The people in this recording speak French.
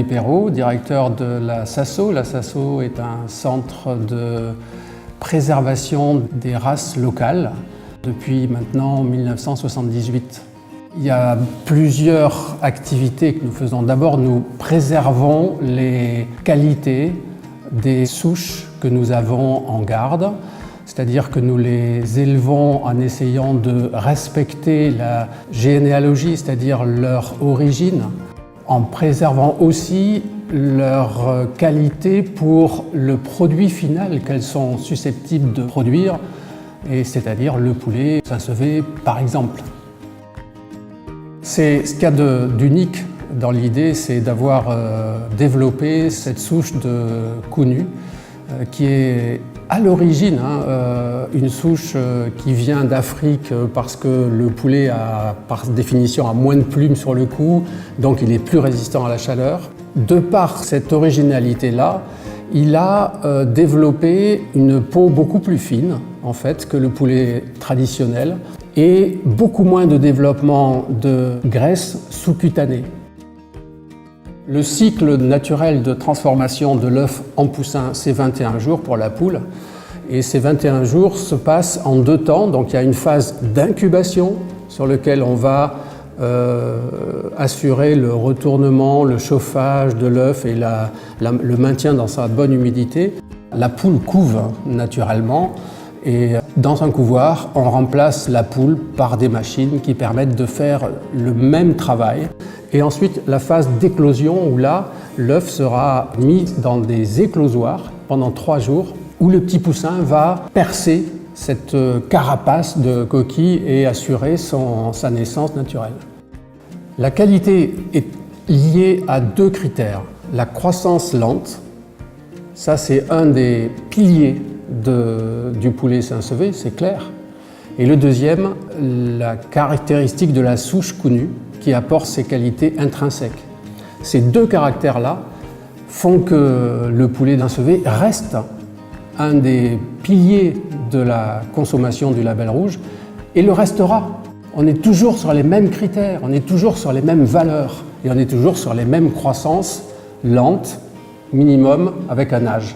Louis Perrault, directeur de la SASO. La SASO est un centre de préservation des races locales depuis maintenant 1978. Il y a plusieurs activités que nous faisons. D'abord, nous préservons les qualités des souches que nous avons en garde, c'est-à-dire que nous les élevons en essayant de respecter la généalogie, c'est-à-dire leur origine, en préservant aussi leur qualité pour le produit final qu'elles sont susceptibles de produire, et c'est-à-dire le poulet Saint-Sevé par exemple. Ce qu'il y a d'unique dans l'idée, c'est d'avoir développé cette souche de Kounu qui est à l'origine une souche qui vient d'Afrique parce que le poulet a par définition a moins de plumes sur le cou, donc il est plus résistant à la chaleur. De par cette originalité-là, il a développé une peau beaucoup plus fine en fait que le poulet traditionnel et beaucoup moins de développement de graisse sous-cutanée. Le cycle naturel de transformation de l'œuf en poussin, c'est 21 jours pour la poule. Et ces 21 jours se passent en deux temps. Donc il y a une phase d'incubation sur laquelle on va assurer le retournement, le chauffage de l'œuf et le maintien dans sa bonne humidité. La poule couve naturellement et dans un couvoir, on remplace la poule par des machines qui permettent de faire le même travail. Et ensuite, la phase d'éclosion où là, l'œuf sera mis dans des éclosoirs pendant 3 jours où le petit poussin va percer cette carapace de coquille et assurer sa naissance naturelle. La qualité est liée à 2 critères. La croissance lente, ça c'est un des piliers du poulet Saint-Sevé, c'est clair. Et le deuxième, la caractéristique de la souche Kounu, qui apporte ses qualités intrinsèques. Ces 2 caractères-là font que le poulet Saint-Sevé reste un des piliers de la consommation du label rouge et le restera. On est toujours sur les mêmes critères, on est toujours sur les mêmes valeurs et on est toujours sur les mêmes croissances lentes, minimum, avec un âge.